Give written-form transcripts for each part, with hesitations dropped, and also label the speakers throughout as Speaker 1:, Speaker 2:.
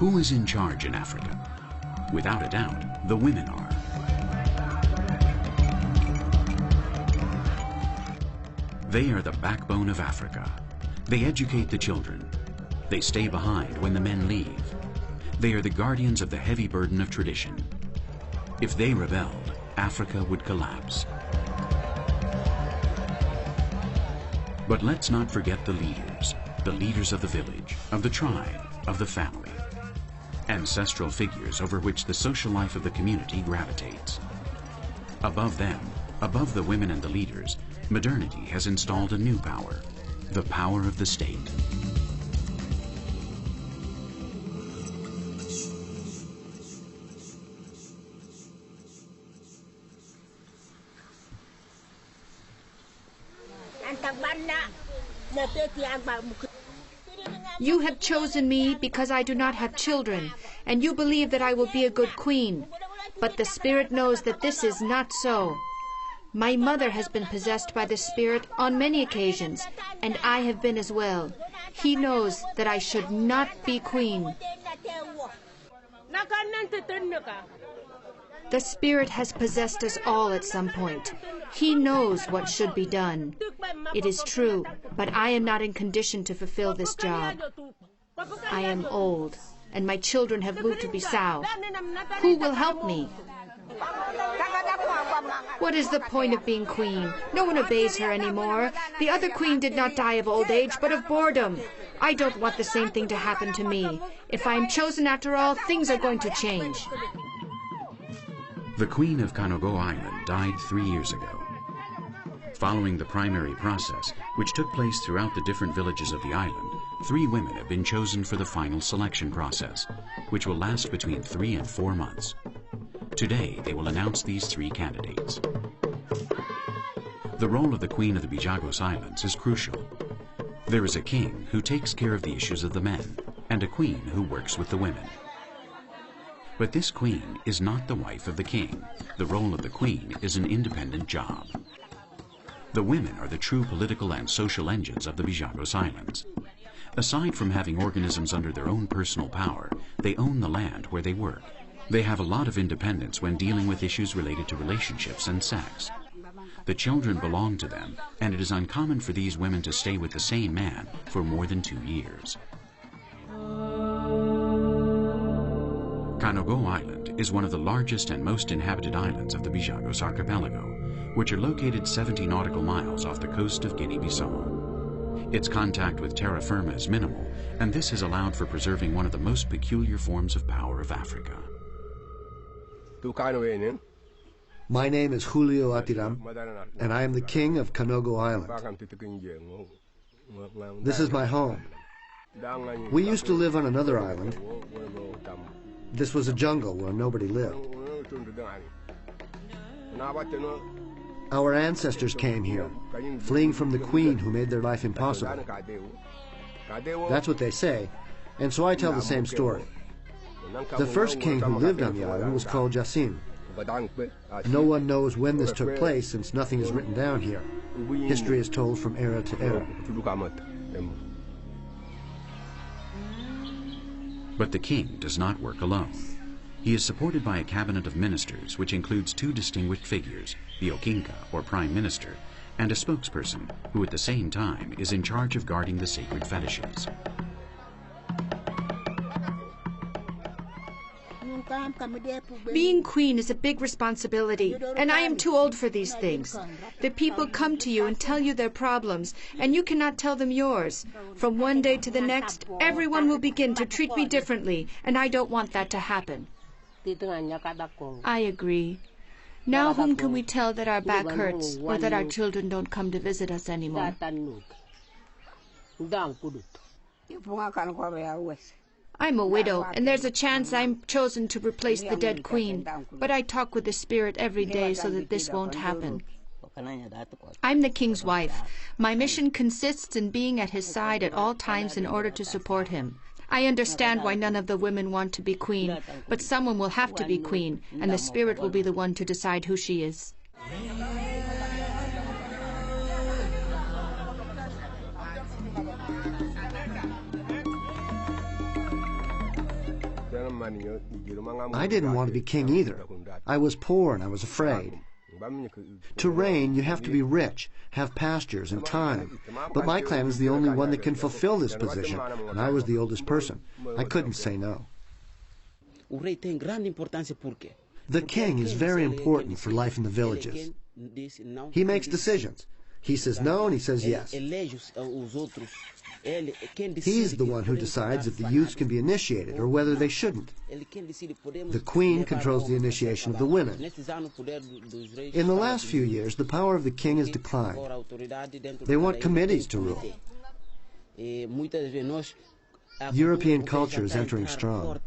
Speaker 1: Who is in charge in Africa? Without a doubt, the women are. They are the backbone of Africa. They educate the children. They stay behind when the men leave. They are the guardians of the heavy burden of tradition. If they rebelled, Africa would collapse. But let's not forget the leaders of the village, of the tribe, of the family. Ancestral figures over which the social life of the community gravitates. Above them, above the women and the leaders, modernity has installed a new power, the power of the state.
Speaker 2: You have chosen me because I do not have children, and you believe that I will be a good queen. But the spirit knows that this is not so. My mother has been possessed by the spirit on many occasions, and I have been as well. He knows that I should not be queen. The spirit has possessed us all at some point. He knows what should be done. It is true, but I am not in condition to fulfill this job. I am old, and my children have moved to Bissau. Who will help me? What is the point of being queen? No one obeys her anymore. The other queen did not die of old age, but of boredom. I don't want the same thing to happen to me. If I am chosen after all, things are going to change.
Speaker 1: The Queen of Kanogo Island died 3 years ago. Following the primary process, which took place throughout the different villages of the island, 3 women have been chosen for the final selection process, which will last between 3 and 4 months. Today, they will announce these 3 candidates. The role of the Queen of the Bijagos Islands is crucial. There is a king who takes care of the issues of the men, and a queen who works with the women. But this queen is not the wife of the king. The role of the queen is an independent job. The women are the true political and social engines of the Bijagos Islands. Aside from having organisms under their own personal power, they own the land where they work. They have a lot of independence when dealing with issues related to relationships and sex. The children belong to them, and it is uncommon for these women to stay with the same man for more than 2 years. Kanogo Island is one of the largest and most inhabited islands of the Bijagos archipelago, which are located 70 nautical miles off the coast of Guinea-Bissau. Its contact with terra firma is minimal, and this has allowed for preserving one of the most peculiar forms of power of Africa.
Speaker 3: My name is Julio Atiram, and I am the king of Kanogo Island. This is my home. We used to live on another island. This was a jungle where nobody lived. Our ancestors came here, fleeing from the queen who made their life impossible. That's what they say, and so I tell the same story. The first king who lived on the island was called Jassim. No one knows when this took place, since nothing is written down here. History is told from era to era.
Speaker 1: But the king does not work alone. He is supported by a cabinet of ministers, which includes 2 distinguished figures, the Okinka, or prime minister, and a spokesperson, who at the same time is in charge of guarding the sacred fetishes.
Speaker 2: Being queen is a big responsibility, and I am too old for these things. The people come to you and tell you their problems, and you cannot tell them yours. From one day to the next, everyone will begin to treat me differently, and I don't want that to happen. I agree. Now whom can we tell that our back hurts, or that our children don't come to visit us anymore? I'm a widow, and there's a chance I'm chosen to replace the dead queen, but I talk with the spirit every day so that this won't happen. I'm the king's wife. My mission consists in being at his side at all times in order to support him. I understand why none of the women want to be queen, but someone will have to be queen, and the spirit will be the one to decide who she is.
Speaker 3: I didn't want to be king either. I was poor and I was afraid. To reign, you have to be rich, have pastures and time. But my clan is the only one that can fulfill this position, and I was the oldest person. I couldn't say no. The king is very important for life in the villages. He makes decisions. He says no and he says yes. He's the one who decides if the youths can be initiated or whether they shouldn't. The queen controls the initiation of the women. In the last few years, the power of the king has declined. They want committees to rule. European culture is entering strong.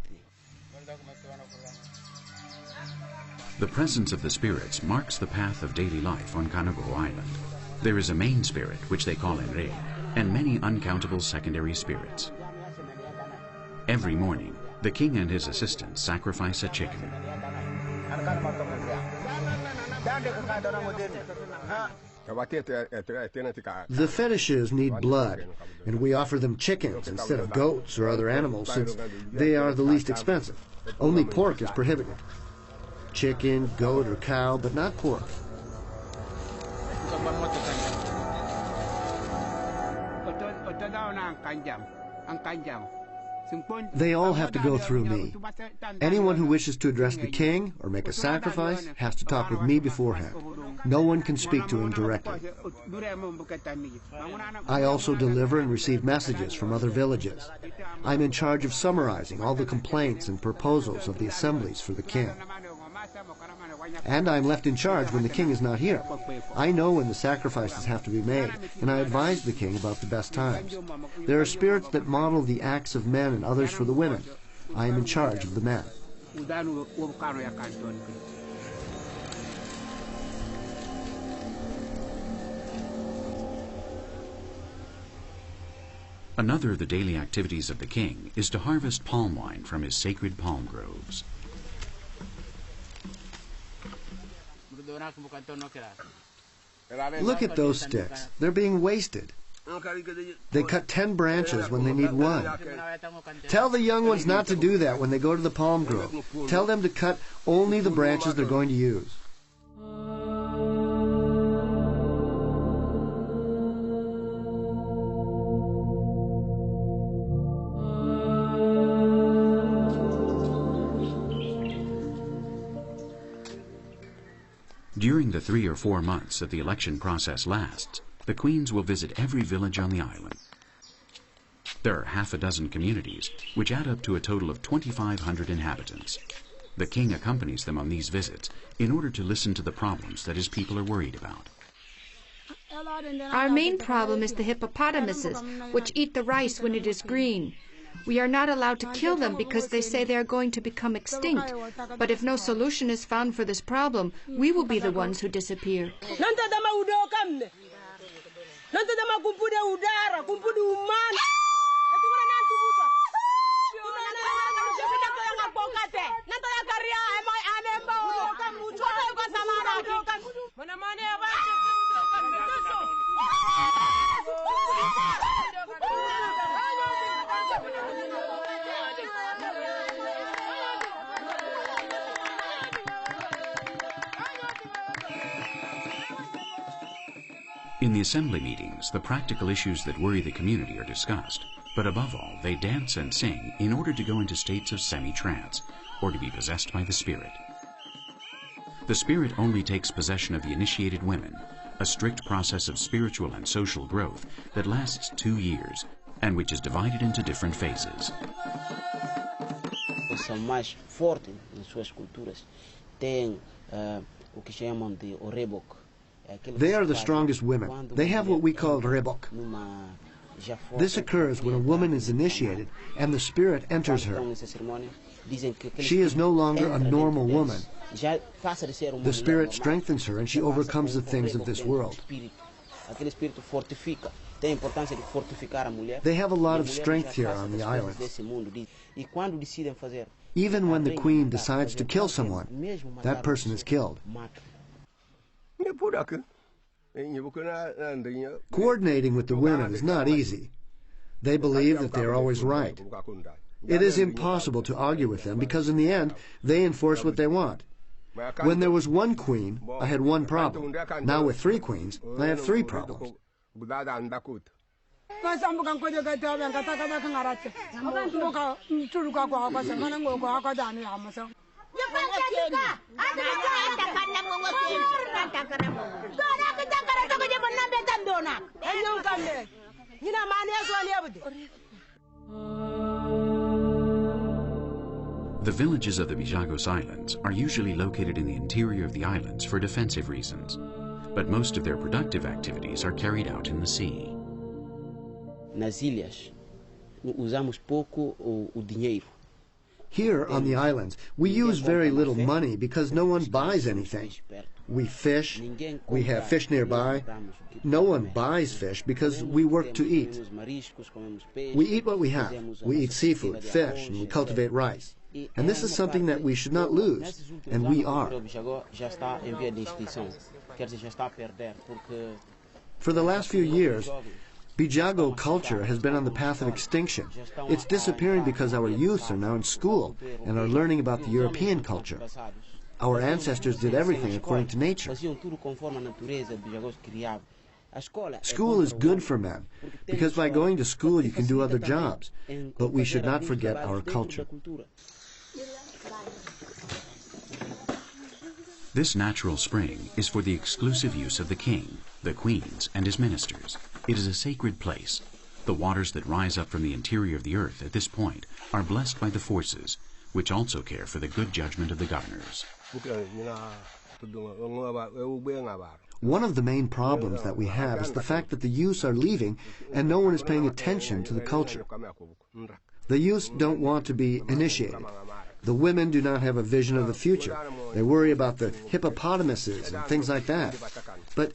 Speaker 1: The presence of the spirits marks the path of daily life on Canogo Island. There is a main spirit, which they call Enre, and many uncountable secondary spirits. Every morning, the king and his assistants sacrifice a chicken.
Speaker 3: The fetishes need blood, and we offer them chickens instead of goats or other animals since they are the least expensive. Only pork is prohibited. Chicken, goat, or cow, but not pork. They all have to go through me. Anyone who wishes to address the king or make a sacrifice has to talk with me beforehand. No one can speak to him directly. I also deliver and receive messages from other villages. I'm in charge of summarizing all the complaints and proposals of the assemblies for the king. And I'm left in charge when the king is not here. I know when the sacrifices have to be made, and I advise the king about the best times. There are spirits that model the acts of men and others for the women. I am in charge of the men.
Speaker 1: Another of the daily activities of the king is to harvest palm wine from his sacred palm groves.
Speaker 3: Look at those sticks. They're being wasted. They cut 10 branches when they need one. Tell the young ones not to do that when they go to the palm grove. Tell them to cut only the branches they're going to use.
Speaker 1: During the 3 or 4 months that the election process lasts, the queens will visit every village on the island. There are half a dozen communities, which add up to a total of 2,500 inhabitants. The king accompanies them on these visits in order to listen to the problems that his people are worried about.
Speaker 2: Our main problem is the hippopotamuses, which eat the rice when it is green. We are not allowed to kill them because they say they are going to become extinct. But if no solution is found for this problem, we will be the ones who disappear.
Speaker 1: In the assembly meetings, the practical issues that worry the community are discussed, but above all, they dance and sing in order to go into states of semi-trance, or to be possessed by the spirit. The spirit only takes possession of the initiated women, a strict process of spiritual and social growth that lasts 2 years, and which is divided into different phases.
Speaker 4: São mais fortes em suas culturas. Tem o que chamam de orebok.
Speaker 3: They are the strongest women. They have what we call rebok. This occurs when a woman is initiated and the spirit enters her. She is no longer a normal woman. The spirit strengthens her and she overcomes the things of this world. They have a lot of strength here on the island. Even when the queen decides to kill someone, that person is killed. Coordinating with the women is not easy. They believe that they are always right. It is impossible to argue with them because in the end, they enforce what they want. When there was one queen, I had one problem. Now with 3 queens, I have 3 problems.
Speaker 1: The villages of the Bijagos Islands are usually located in the interior of the islands for defensive reasons, but most of their productive activities are carried out in the sea.
Speaker 4: Nas ilhas, usamos pouco o dinheiro.
Speaker 3: Here on the islands, we use very little money because no one buys anything. We fish, we have fish nearby. No one buys fish because we work to eat. We eat what we have. We eat seafood, fish, and we cultivate rice. And this is something that we should not lose, and we are. For the last few years, Bijago culture has been on the path of extinction. It's disappearing because our youths are now in school and are learning about the European culture. Our ancestors did everything according to nature. School is good for men, because by going to school you can do other jobs, but we should not forget our culture.
Speaker 1: This natural spring is for the exclusive use of the king, the queens, and his ministers. It is a sacred place. The waters that rise up from the interior of the earth at this point are blessed by the forces, which also care for the good judgment of the governors.
Speaker 3: One of the main problems that we have is the fact that the youths are leaving and no one is paying attention to the culture. The youths don't want to be initiated. The women do not have a vision of the future. They worry about the hippopotamuses and things like that. But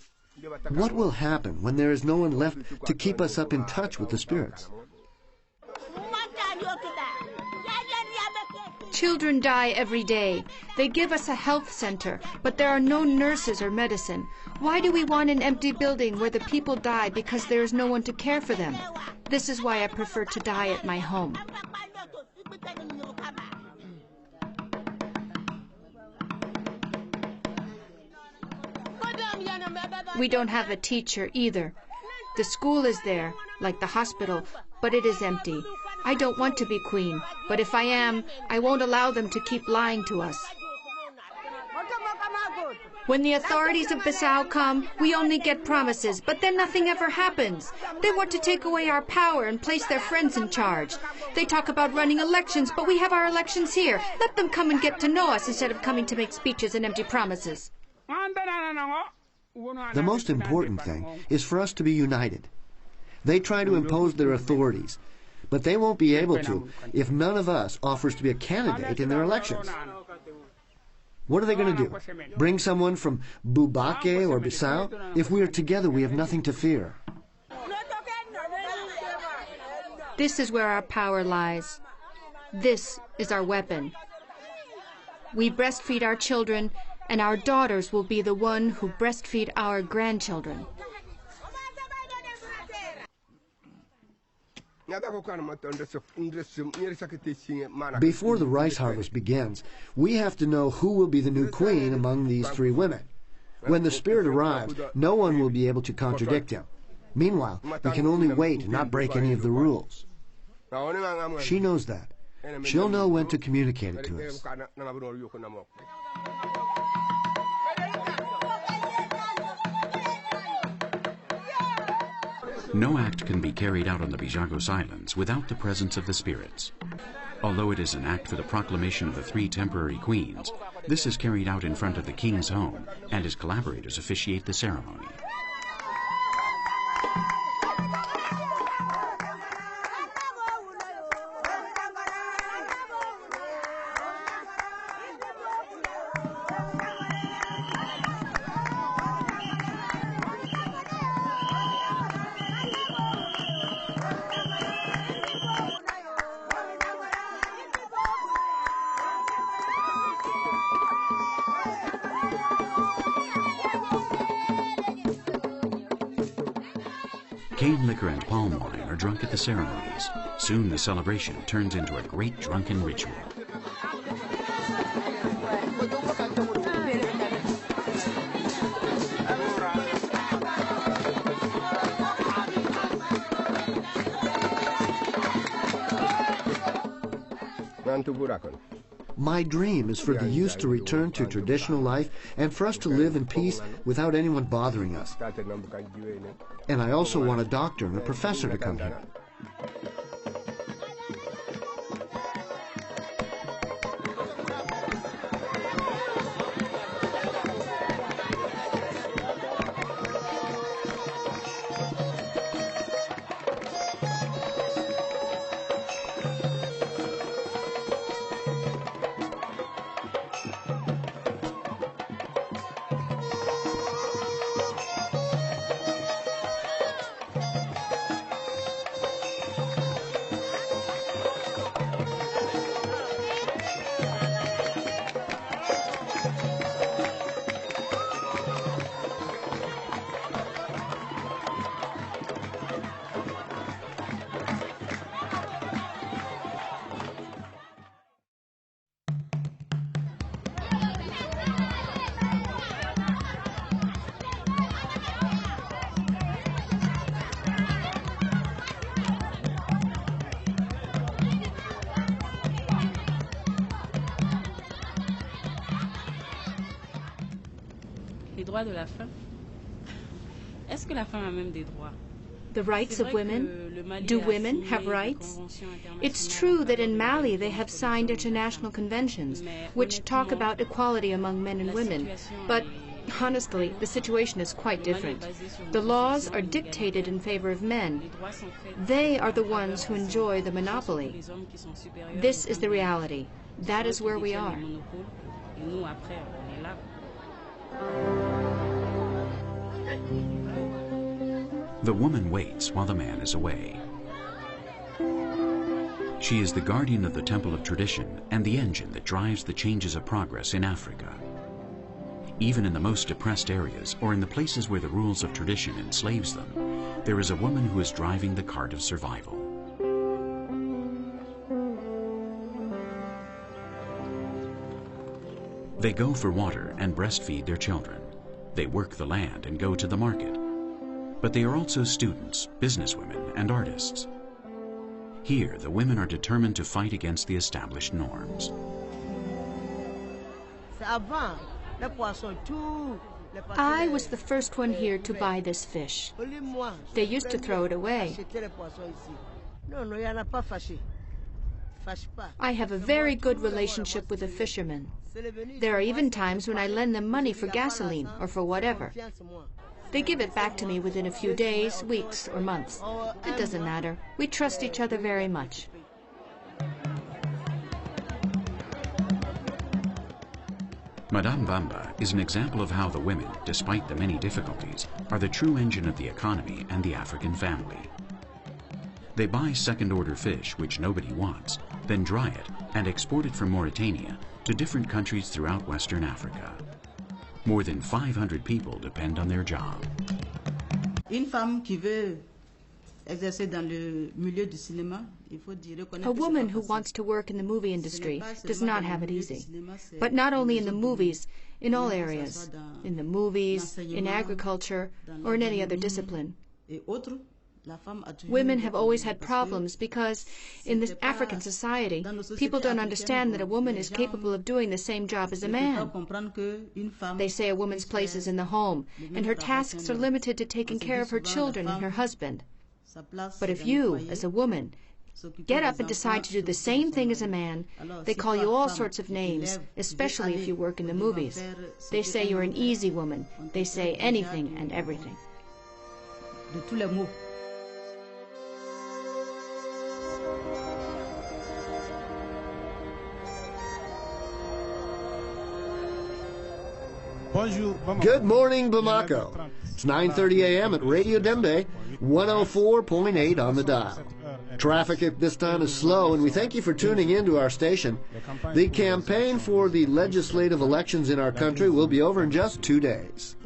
Speaker 3: what will happen when there is no one left to keep us up in touch with the spirits?
Speaker 2: Children die every day. They give us a health center, but there are no nurses or medicine. Why do we want an empty building where the people die because there is no one to care for them? This is why I prefer to die at my home. We don't have a teacher either. The school is there, like the hospital, but it is empty. I don't want to be queen, but if I am, I won't allow them to keep lying to us. When the authorities of Bissau come, we only get promises, but then nothing ever happens. They want to take away our power and place their friends in charge. They talk about running elections, but we have our elections here. Let them come and get to know us instead of coming to make speeches and empty promises.
Speaker 3: The most important thing is for us to be united. They try to impose their authorities, but they won't be able to if none of us offers to be a candidate in their elections. What are they going to do? Bring someone from Boubaké or Bissau? If we are together, we have nothing to fear.
Speaker 2: This is where our power lies. This is our weapon. We breastfeed our children, and our daughters will be the one who breastfeed our grandchildren.
Speaker 3: Before the rice harvest begins, we have to know who will be the new queen among these 3 women. When the spirit arrives, no one will be able to contradict him. Meanwhile, we can only wait and not break any of the rules. She knows that. She'll know when to communicate it to us.
Speaker 1: No act can be carried out on the Bijagos Islands without the presence of the spirits. Although it is an act for the proclamation of the 3 temporary queens, this is carried out in front of the king's home, and his collaborators officiate the ceremony. Cane liquor and palm wine are drunk at the ceremonies, Soon the celebration turns into a great drunken ritual.
Speaker 3: My dream is for the youth to return to traditional life and for us to live in peace without anyone bothering us. And I also want a doctor and a professor to come here.
Speaker 5: Les droits de la femme. Est-ce que la femme a même des droits?
Speaker 2: The rights of women. Do women have rights? It's true that in Mali they have signed international conventions which talk about equality among men and women, but honestly, the situation is quite different. The laws are dictated in favor of men. They are the ones who enjoy the monopoly. This is the reality. That is where we are.
Speaker 1: The woman waits while the man is away. She is the guardian of the temple of tradition and the engine that drives the changes of progress in Africa. Even in the most depressed areas or in the places where the rules of tradition enslaves them, there is a woman who is driving the cart of survival. They go for water and breastfeed their children. They work the land and go to the market. But they are also students, businesswomen, and artists. Here, the women are determined to fight against the established norms.
Speaker 2: I was the first one here to buy this fish. They used to throw it away. I have a very good relationship with the fishermen. There are even times when I lend them money for gasoline or for whatever. They give it back to me within a few days, weeks, or months. It doesn't matter. We trust each other very much.
Speaker 1: Madame Bamba is an example of how the women, despite the many difficulties, are the true engine of the economy and the African family. They buy second-order fish, which nobody wants, then dry it and export it from Mauritania to different countries throughout Western Africa. More than 500 people depend on their job.
Speaker 2: A woman who wants to work in the movie industry does not have it easy. But not only in the movies, in all areas. In the movies, in agriculture, or in any other discipline. Women have always had problems because in this African society, people don't understand that a woman is capable of doing the same job as a man. They say a woman's place is in the home, and her tasks are limited to taking care of her children and her husband. But if you, as a woman, get up and decide to do the same thing as a man, they call you all sorts of names, especially if you work in the movies. They say you're an easy woman. They say anything and everything.
Speaker 3: Good morning, Bamako. It's 9:30 a.m. at Radio Dembe, 104.8 on the dial. Traffic at this time is slow, and we thank you for tuning in to our station. The campaign for the legislative elections in our country will be over in just 2 days.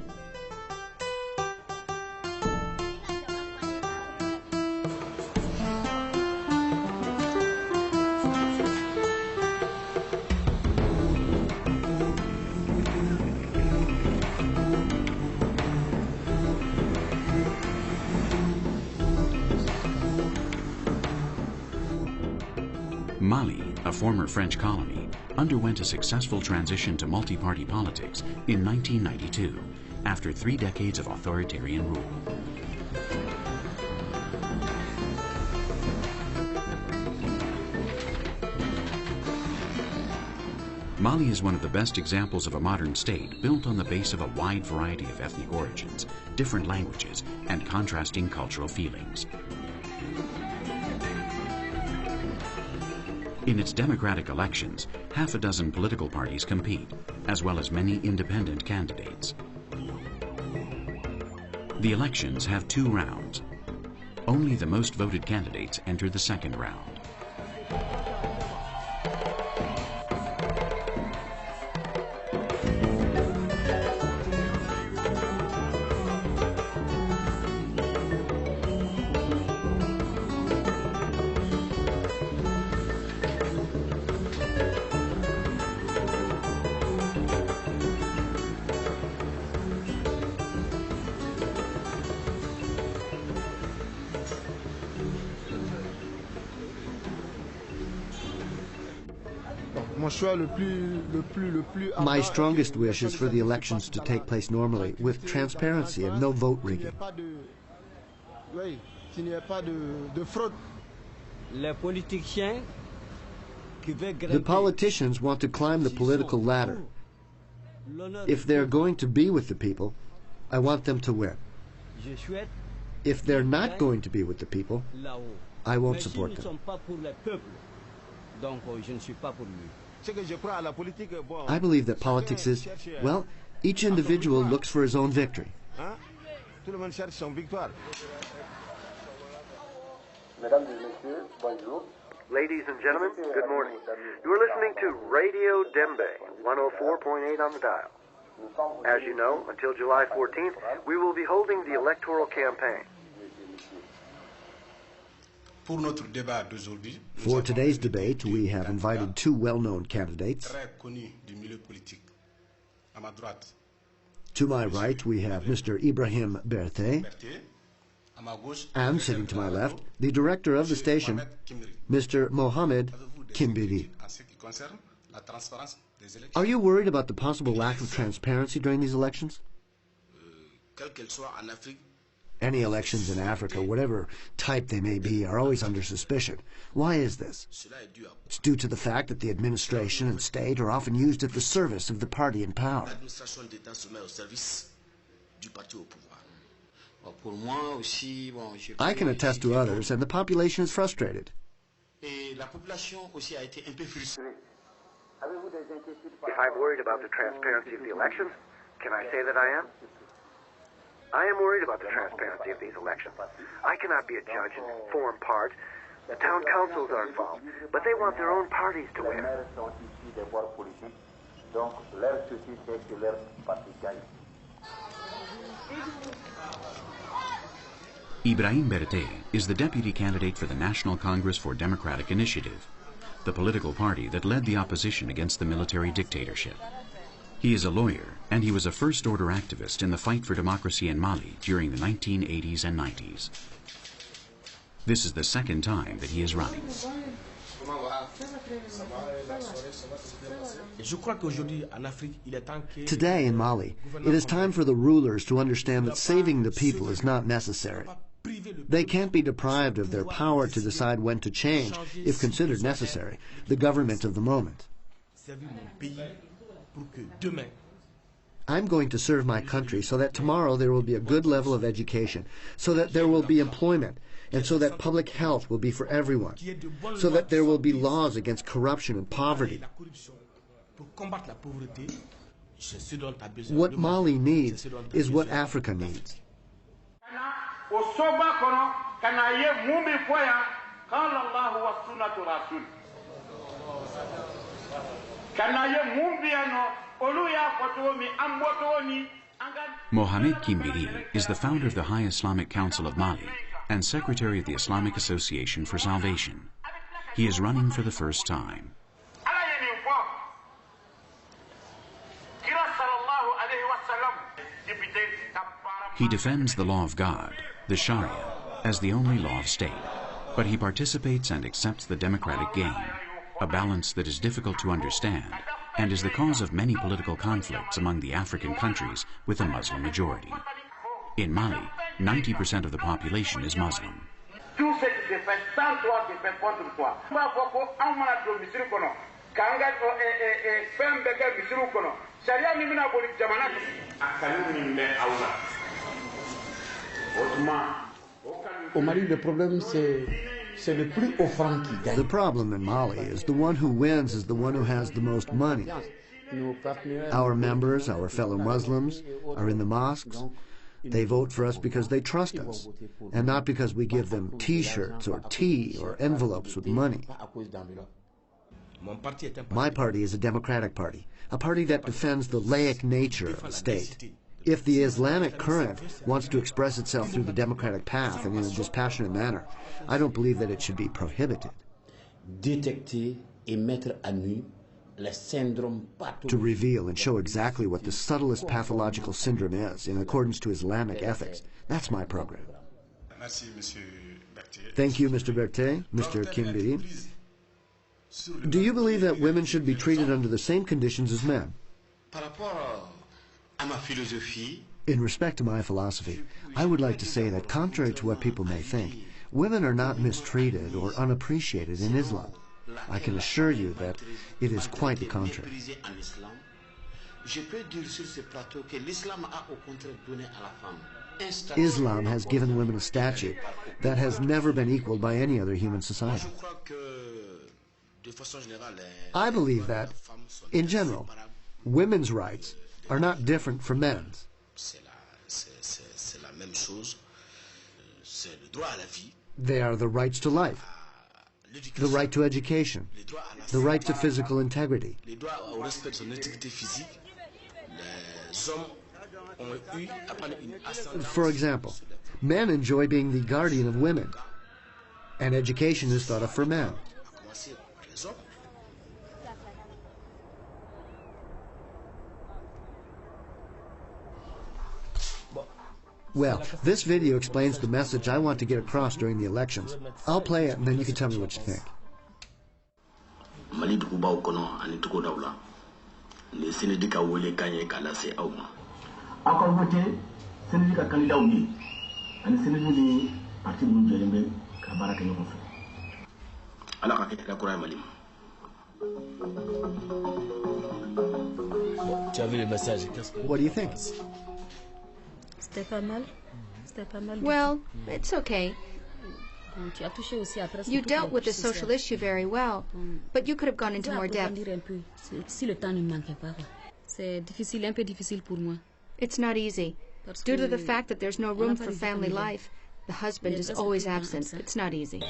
Speaker 1: former French colony, underwent a successful transition to multi-party politics in 1992, after 3 decades of authoritarian rule. Mali is one of the best examples of a modern state built on the base of a wide variety of ethnic origins, different languages, and contrasting cultural feelings. In its democratic elections, half a dozen political parties compete, as well as many independent candidates. The elections have 2 rounds. Only the most voted candidates enter the second round.
Speaker 3: My strongest wish is for the elections to take place normally, with transparency and no vote rigging. The politicians want to climb the political ladder. If they're going to be with the people, I want them to win. If they're not going to be with the people, I won't support them. I believe that politics is, well, each individual looks for his own victory.
Speaker 6: Ladies and gentlemen, good morning. You are listening to Radio Dembe, 104.8 on the dial. As you know, until July 14th, we will be holding the electoral campaign.
Speaker 3: For today's debate, we have invited 2 well-known candidates. To my right, we have Mr. Ibrahim Berthé, and sitting to my left, the director of the station, Mr. Mohamed Kimbiri. Are you worried about the possible lack of transparency during these elections? Any elections in Africa, whatever type they may be, are always under suspicion. Why is this? It's due to the fact that the administration and state are often used at the service of the party in power. I can attest to others, and the population is frustrated.
Speaker 6: If I'm worried about the transparency of the elections, can I say that I am? I am worried about the transparency of these elections. I cannot be a judge and form part. The town councils are involved, but they want their own parties to win.
Speaker 1: Ibrahim Berthé is the deputy candidate for the National Congress for Democratic Initiative, the political party that led the opposition against the military dictatorship. He is a lawyer, and he was a first-order activist in the fight for democracy in Mali during the 1980s and 90s. This is the second time that he is running.
Speaker 3: Today in Mali, it is time for the rulers to understand that saving the people is not necessary. They can't be deprived of their power to decide when to change, if considered necessary, the government of the moment. I'm going to serve my country so that tomorrow there will be a good level of education, so that there will be employment, and so that public health will be for everyone, so that there will be laws against corruption and poverty. What Mali needs is what Africa needs.
Speaker 1: Mohamed Kimbiri is the founder of the High Islamic Council of Mali and secretary of the Islamic Association for Salvation. He is running for the first time. He defends the law of God, the Sharia, as the only law of state, but he participates and accepts the democratic game. a balance that is difficult to understand and is the cause of many political conflicts among the African countries with a Muslim majority. In Mali, 90% of the population is Muslim.
Speaker 7: Au Mali, le problème, c'est le plus offrant qui gagne.
Speaker 3: The problem in Mali is the one who wins is the one who has the most money. Our members, our fellow Muslims, are in the mosques. They vote for us because they trust us, and not because we give them T-shirts or tea or envelopes with money. My party is a democratic party, a party that defends the laic nature of the state. If the Islamic current wants to express itself through the democratic path and in a dispassionate manner, I don't believe that it should be prohibited.
Speaker 7: Détecter et mettre à nu
Speaker 3: to reveal and show exactly what the subtlest pathological syndrome is in accordance to Islamic ethics. That's my program. Thank you, Mr. Berthet, Mr. Kimbiri. Do you believe that women should be treated under the same conditions as men? In respect to my philosophy, I would like to say that contrary to what people may think, women are not mistreated or unappreciated in Islam. I can assure you that it is quite the contrary. Islam has given women a statue that has never been equaled by any other human society. I believe that, in general, women's rights are not different from men's. They are the rights to life, the right to education, the right to physical integrity. For example, men enjoy being the guardian of women, and education is thought of for men. Well, this video explains the message I want to get across during the elections. I'll play it and then you can tell me what you think. What do you think?
Speaker 2: Well, it's okay. You dealt with the social issue very well, but you could have gone into more depth. It's not easy. Due to the fact that there's no room for family life, the husband is always absent. It's not easy.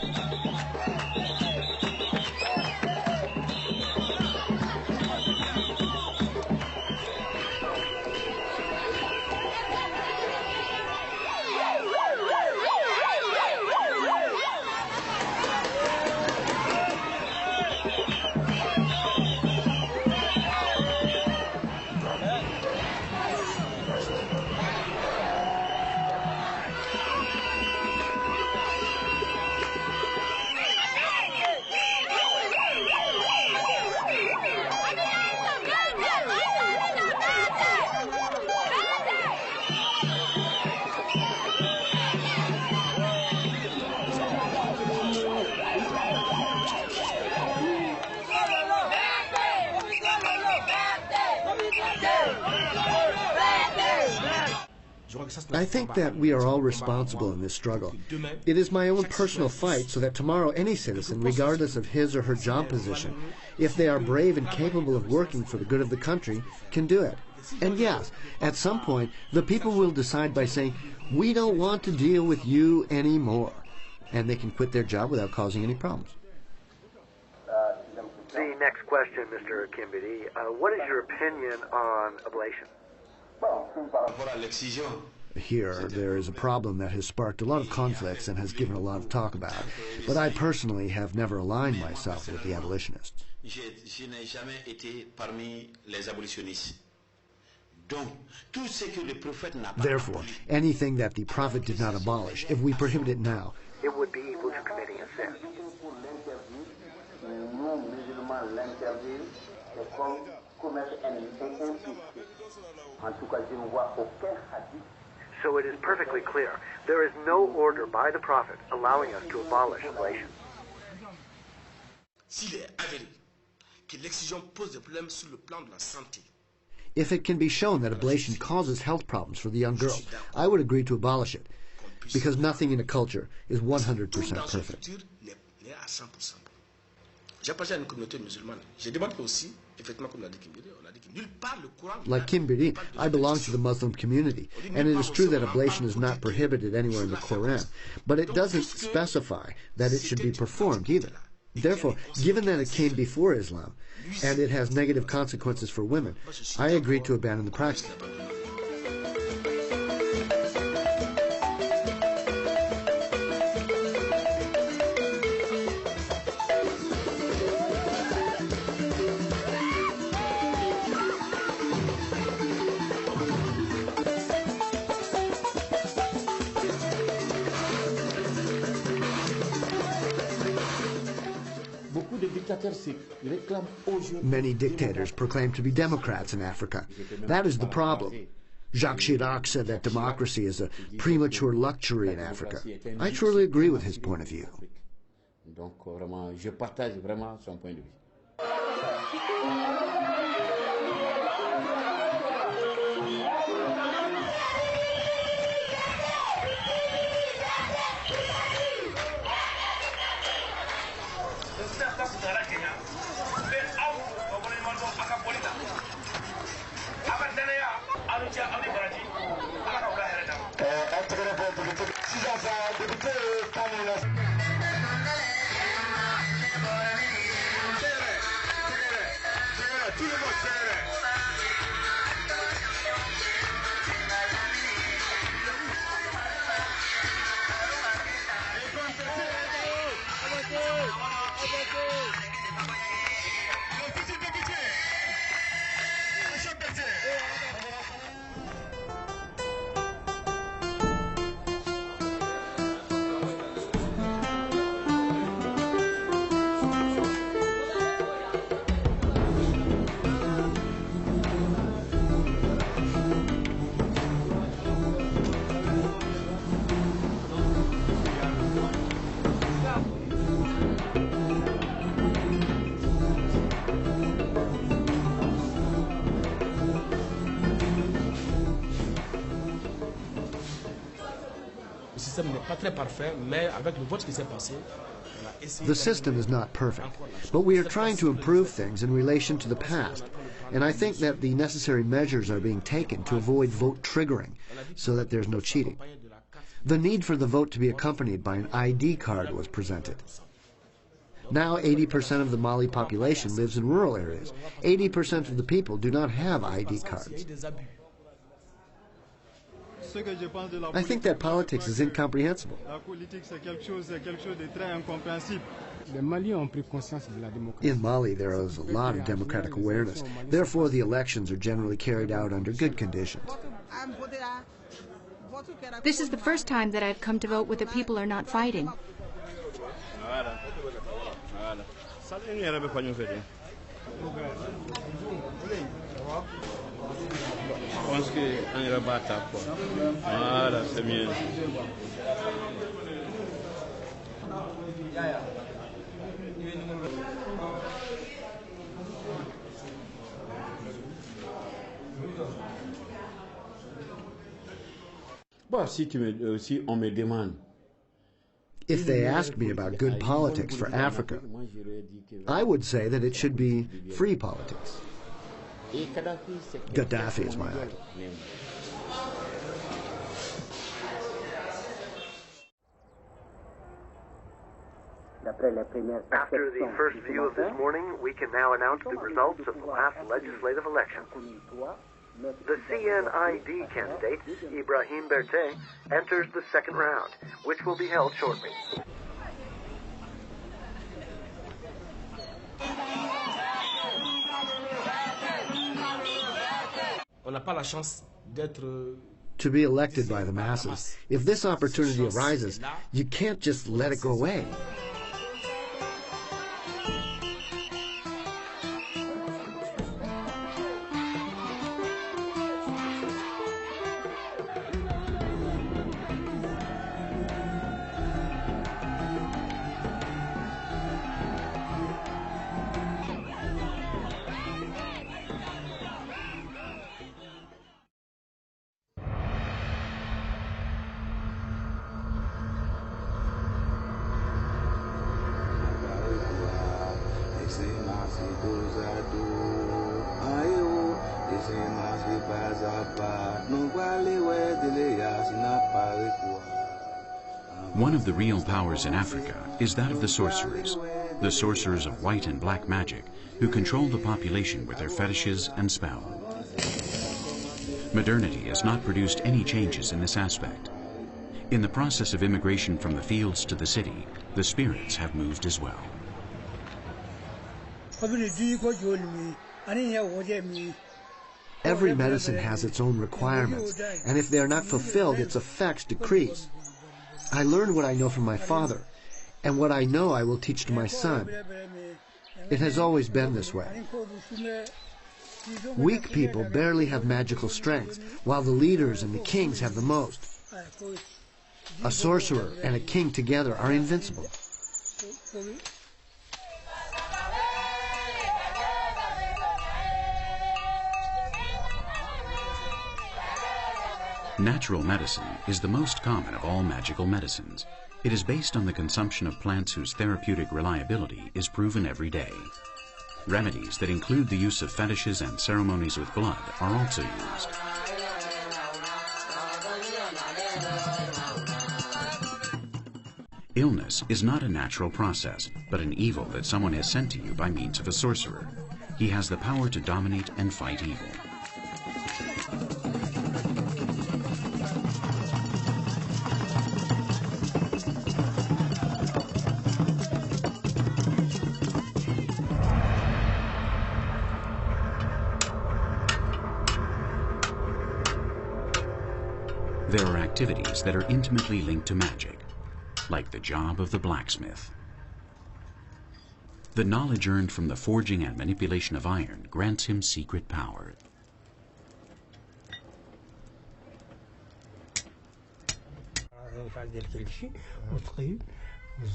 Speaker 3: I think that we are all responsible in this struggle. It is my own personal fight so that tomorrow any citizen, regardless of his or her job position, if they are brave and capable of working for the good of the country, can do it. And yes, at some point, the people will decide by saying, we don't want to deal with you anymore. And they can quit their job without causing any problems.
Speaker 6: The next question, Mr. Kimbiri. What is your opinion on ablation?
Speaker 3: Here, there is a problem that has sparked a lot of conflicts and has given a lot of talk about. But I personally have never aligned myself with the abolitionists. Therefore, anything that the Prophet did not abolish, if we prohibit it now,
Speaker 6: it would be equal to committing a sin. So it is perfectly clear. There is no order by the Prophet allowing us to abolish ablation.
Speaker 3: If it can be shown that ablation causes health problems for the young girl, I would agree to abolish it, because nothing in a culture is 100% perfect. Like Kimbiri, I belong to the Muslim community, and it is true that ablation is not prohibited anywhere in the Quran, but it doesn't specify that it should be performed either. Therefore, given that it came before Islam, and it has negative consequences for women, I agree to abandon the practice. Many dictators proclaim to be democrats in Africa. That is the problem. Jacques Chirac said that democracy is a premature luxury in Africa. I truly agree with his point of view. The system is not perfect, but we are trying to improve things in relation to the past, and I think that the necessary measures are being taken to avoid vote triggering so that there's no cheating. The need for the vote to be accompanied by an ID card was presented. Now 80% of the Mali population lives in rural areas. 80% of the people do not have ID cards. I think that politics is incomprehensible. In Mali, there is a lot of democratic awareness. Therefore, the elections are generally carried out under good conditions.
Speaker 2: This is the first time that I've come to vote where the people are not fighting.
Speaker 3: If they ask me about good politics for Africa, I would say that it should be free politics. Gaddafi is my idol.
Speaker 6: After the first view of this morning, we can now announce the results of the last legislative election. The CNID candidate, Ibrahim Berté, enters the second round, which will be held shortly.
Speaker 3: To be elected by the masses, if this opportunity arises, you can't just let it go away.
Speaker 1: One of the real powers in Africa is that of the sorcerers of white and black magic, who control the population with their fetishes and spell. Modernity has not produced any changes in this aspect. In the process of immigration from the fields to the city, the spirits have moved as well.
Speaker 3: Every medicine has its own requirements, and if they are not fulfilled, its effects decrease. I learned what I know from my father, and what I know I will teach to my son. It has always been this way. Weak people barely have magical strength, while the leaders and the kings have the most. A sorcerer and a king together are invincible.
Speaker 1: Natural medicine is the most common of all magical medicines. It is based on the consumption of plants whose therapeutic reliability is proven every day. Remedies that include the use of fetishes and ceremonies with blood are also used. Illness is not a natural process, but an evil that someone has sent to you by means of a sorcerer. He has the power to dominate and fight evil. There are activities that are intimately linked to magic, like the job of the blacksmith. The knowledge earned from the forging and manipulation of iron grants him secret power.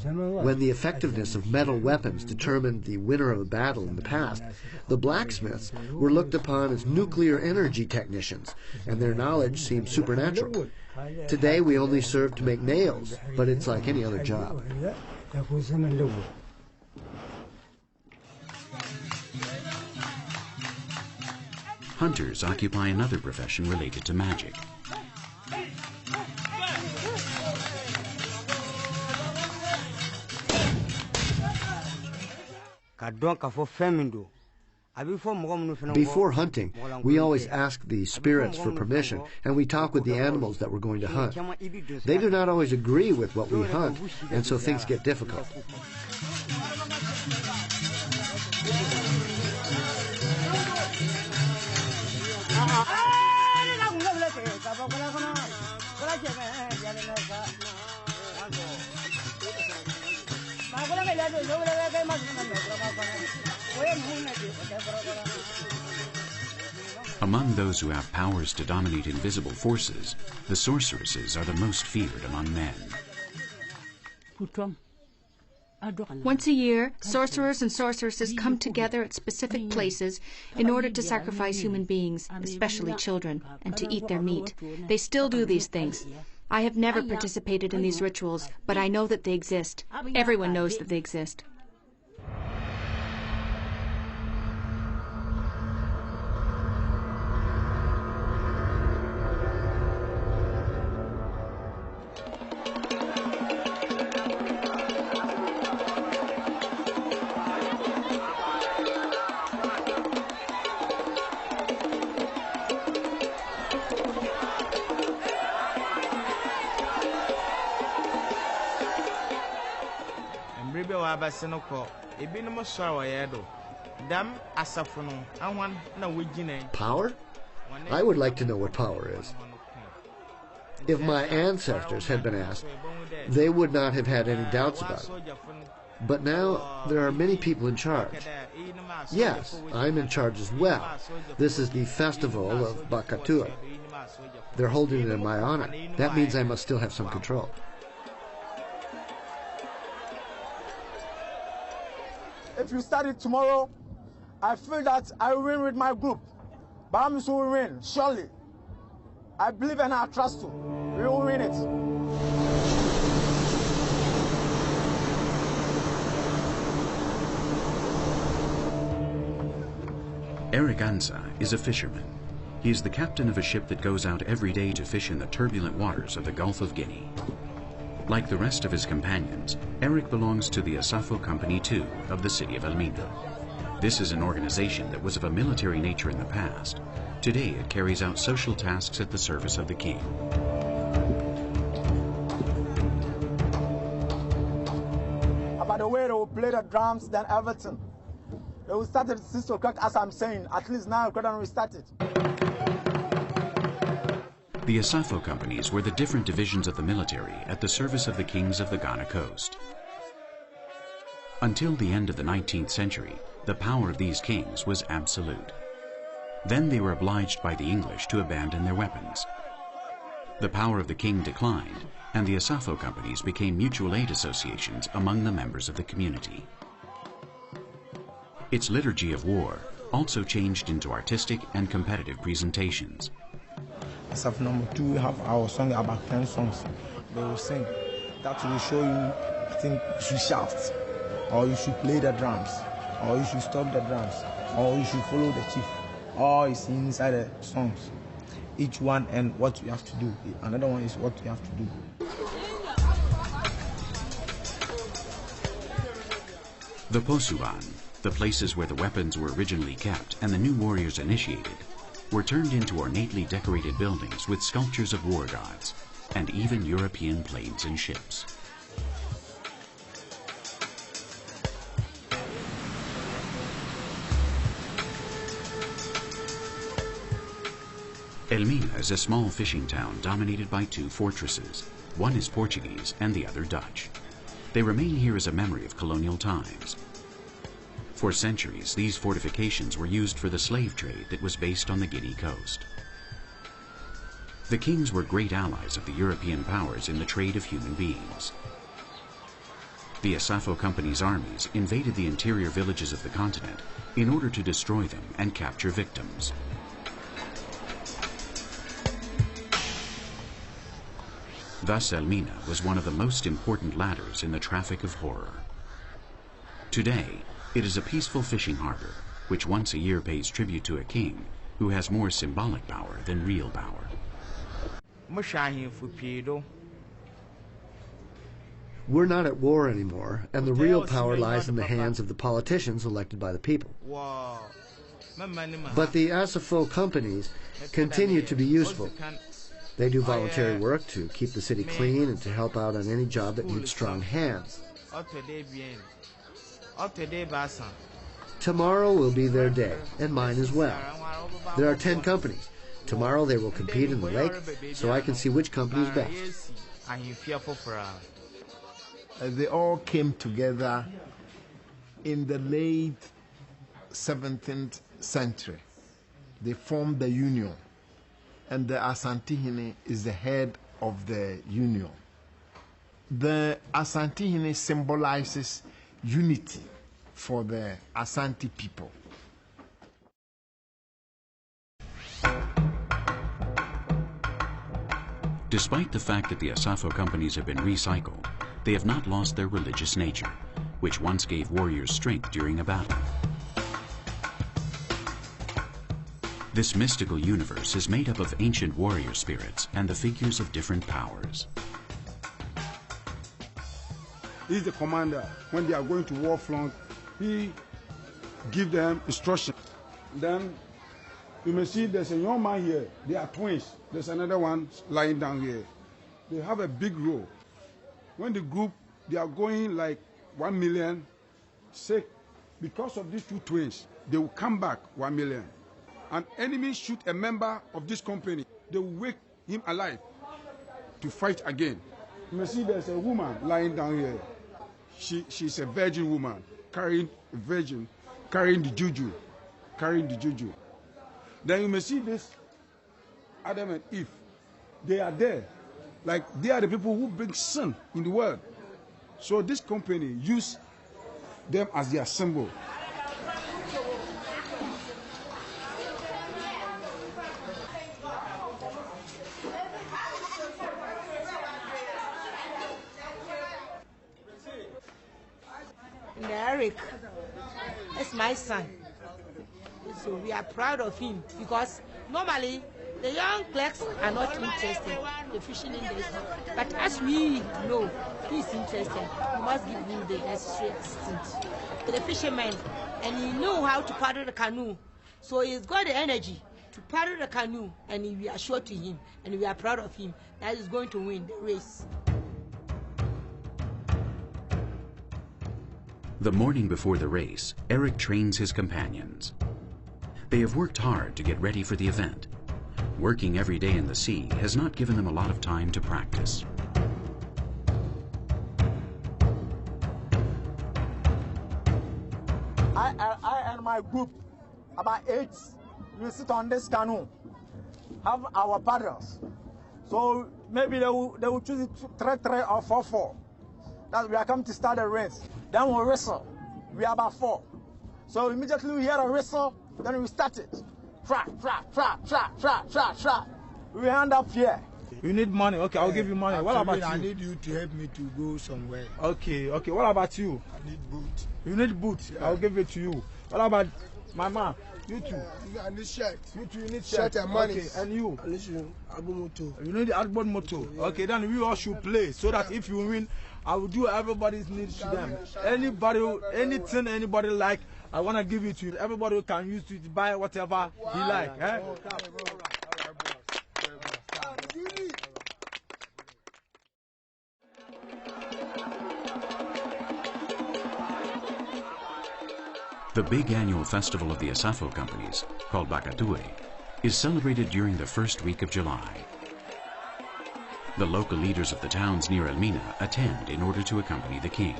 Speaker 3: When the effectiveness of metal weapons determined the winner of a battle in the past, the blacksmiths were looked upon as nuclear energy technicians, and their knowledge seemed supernatural. Today we only serve to make nails, but it's like any other job.
Speaker 1: Hunters occupy another profession related to magic.
Speaker 3: Before hunting, we always ask the spirits for permission, and we talk with the animals that we're going to hunt. They do not always agree with what we hunt, and so things get difficult.
Speaker 1: Among those who have powers to dominate invisible forces, the sorceresses are the most feared among men.
Speaker 2: Once a year, sorcerers and sorceresses come together at specific places in order to sacrifice human beings, especially children, and to eat their meat. They still do these things. I have never participated in these rituals, but I know that they exist. Everyone knows that they exist.
Speaker 3: Power? I would like to know what power is. If my ancestors had been asked, they would not have had any doubts about it. But now there are many people in charge. Yes, I'm in charge as well. This is the festival of Bakatua. They're holding it in my honor. That means I must still have some control.
Speaker 8: If you start it tomorrow, I feel that I will win with my group. Bahamas will win, surely. I believe and I trust you. We will win it.
Speaker 1: Eric Ansa is a fisherman. He is the captain of a ship that goes out every day to fish in the turbulent waters of the Gulf of Guinea. Like the rest of his companions, Eric belongs to the Asafo Company II of the city of Elmina. This is an organization that was of a military nature in the past. Today it carries out social tasks at the service of the king.
Speaker 8: By the way, they will play the drums, then everything. They will start at 6 o'clock, as I'm saying. At least 9 o'clock, and we started.
Speaker 1: The Asafo companies were the different divisions of the military at the service of the kings of the Ghana coast. Until the end of the 19th century, the power of these kings was absolute. Then they were obliged by the English to abandon their weapons. The power of the king declined, and the Asafo companies became mutual aid associations among the members of the community. Its liturgy of war also changed into artistic and competitive presentations.
Speaker 9: Asafo number 2, we have our song, about 10 songs. They will sing. That will show you, I think, you should shout, or you should play the drums, or you should stop the drums, or you should follow the chief. All is inside the songs. Each one and what you have to do. Another one is what you have to do.
Speaker 1: The Posuan, the places where the weapons were originally kept and the new warriors initiated, were turned into ornately decorated buildings with sculptures of war gods, and even European planes and ships. Elmina is a small fishing town dominated by 2 fortresses. One is Portuguese and the other Dutch. They remain here as a memory of colonial times. For centuries, these fortifications were used for the slave trade that was based on the Guinea coast. The kings were great allies of the European powers in the trade of human beings. The Asafo Company's armies invaded the interior villages of the continent in order to destroy them and capture victims. Thus, Elmina was one of the most important ladders in the traffic of horror. Today, it is a peaceful fishing harbor, which once a year pays tribute to a king who has more symbolic power than real power.
Speaker 3: We're not at war anymore, and the real power lies in the hands of the politicians elected by the people. But the Asafo companies continue to be useful. They do voluntary work to keep the city clean and to help out on any job that needs strong hands. Tomorrow will be their day, and mine as well. There are 10 companies. Tomorrow they will compete in the lake, so I can see which company is best.
Speaker 10: They all came together in the late 17th century. They formed the union, and the Asantehene is the head of the union. The Asantehene symbolizes unity for the Asante people.
Speaker 1: Despite the fact that the Asafo companies have been recycled, they have not lost their religious nature, which once gave warriors strength during a battle. This mystical universe is made up of ancient warrior spirits and the figures of different powers.
Speaker 11: He's the commander. When they are going to war front, he gives them instruction. Then you may see there's a young man here. They are twins. There's another one lying down here. They have a big role. When the group, they are going like 1 million, sick, because of these 2 twins, they will come back 1 million. An enemy shoot a member of this company, they will wake him alive to fight again. You may see there's a woman lying down here. She's a virgin woman, carrying the juju, Then you may see this Adam and Eve. They are there. Like they are the people who bring sin in the world. So this company use them as their symbol.
Speaker 12: Eric, that's my son. So we are proud of him because normally the young clerks are not interested in the fishing industry. But as we know, he is interested. We must give him the necessary assistance. The fisherman, and he knew how to paddle the canoe. So he's got the energy to paddle the canoe, and we are sure to him, and we are proud of him that he's going to win the race.
Speaker 1: The morning before the race, Eric trains his companions. They have worked hard to get ready for the event. Working every day in the sea has not given them a lot of time to practice.
Speaker 8: I and my group, about 8, we sit on this canoe, have our paddles. So maybe they will choose it 3-3 or 4-4. That we are coming to start the race. Then we'll wrestle. We are about 4. So immediately we hear a whistle, then we start it. Tra, tra, tra, tra, tra, tra, tra. We hand up here.
Speaker 9: You need money. Okay, I'll give you money. What about you?
Speaker 7: I need you to help me to go somewhere.
Speaker 9: Okay. What about you?
Speaker 7: I need boot.
Speaker 9: You need boots. Yeah. I'll give it to you. What about my mom? You too.
Speaker 7: I need shirt.
Speaker 9: You too. You need shirt
Speaker 7: and money.
Speaker 9: Okay, and you?
Speaker 7: I need moto.
Speaker 9: You need the Agbon moto. Yeah. Okay, then we all should play so that if you win, I will do everybody's needs to them. Anybody, anything anybody like, I want to give it to you. Everybody can use it to buy whatever he like. Eh?
Speaker 1: The big annual festival of the Asafo companies, called Bakatoué, is celebrated during the first week of July. The local leaders of the towns near Elmina attend in order to accompany the king.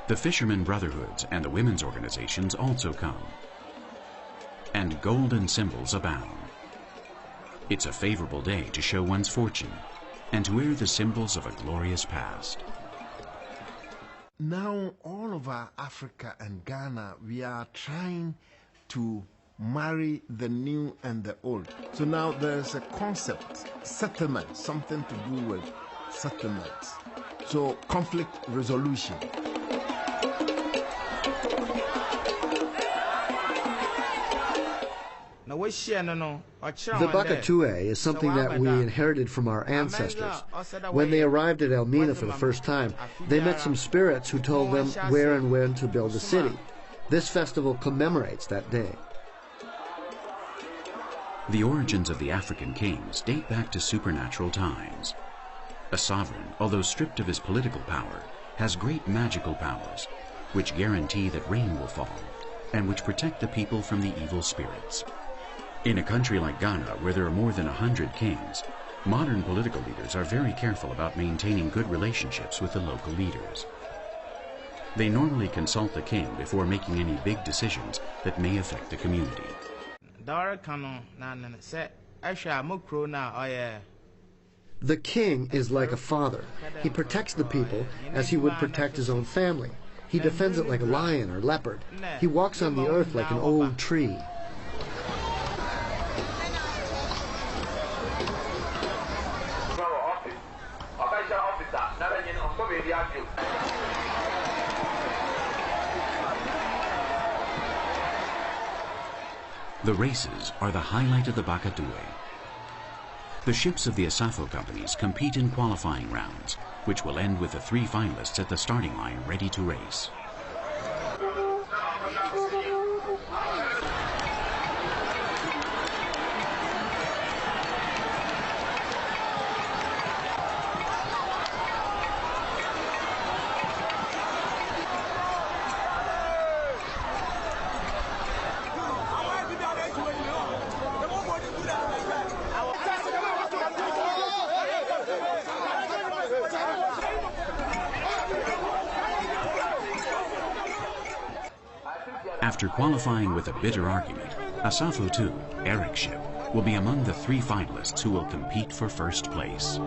Speaker 1: The fishermen brotherhoods and the women's organizations also come. And golden symbols abound. It's a favorable day to show one's fortune and to wear the symbols of a glorious past.
Speaker 10: Now, all over Africa and Ghana, we are trying to marry the new and the old. So now there's a concept, settlement, something to do with settlements. So conflict resolution.
Speaker 3: The Bakatoué is something that we inherited from our ancestors. When they arrived at Elmina for the first time, they met some spirits who told them where and when to build a city. This festival commemorates that day.
Speaker 1: The origins of the African kings date back to supernatural times. A sovereign, although stripped of his political power, has great magical powers, which guarantee that rain will fall, and which protect the people from the evil spirits. In a country like Ghana, where there are more than 100 kings, modern political leaders are very careful about maintaining good relationships with the local leaders. They normally consult the king before making any big decisions that may affect the community.
Speaker 3: The king is like a father. He protects the people as he would protect his own family. He defends it like a lion or leopard. He walks on the earth like an old tree.
Speaker 1: The races are the highlight of the Bakatoué. The ships of the Asafo companies compete in qualifying rounds, which will end with the 3 finalists at the starting line ready to race. After qualifying with a bitter argument, Asafo 2, Eric's ship, will be among the 3 finalists who will compete for first place.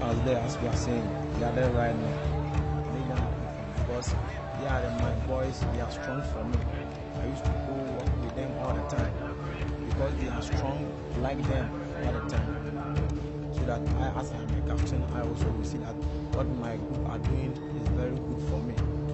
Speaker 9: as there as we are saying, they are there right now. Because they are my boys, they are strong for me. I used to go work with them all the time because they are strong like them all the time. So that I, as I'm a captain, I also will see that what my group are doing is very good for me.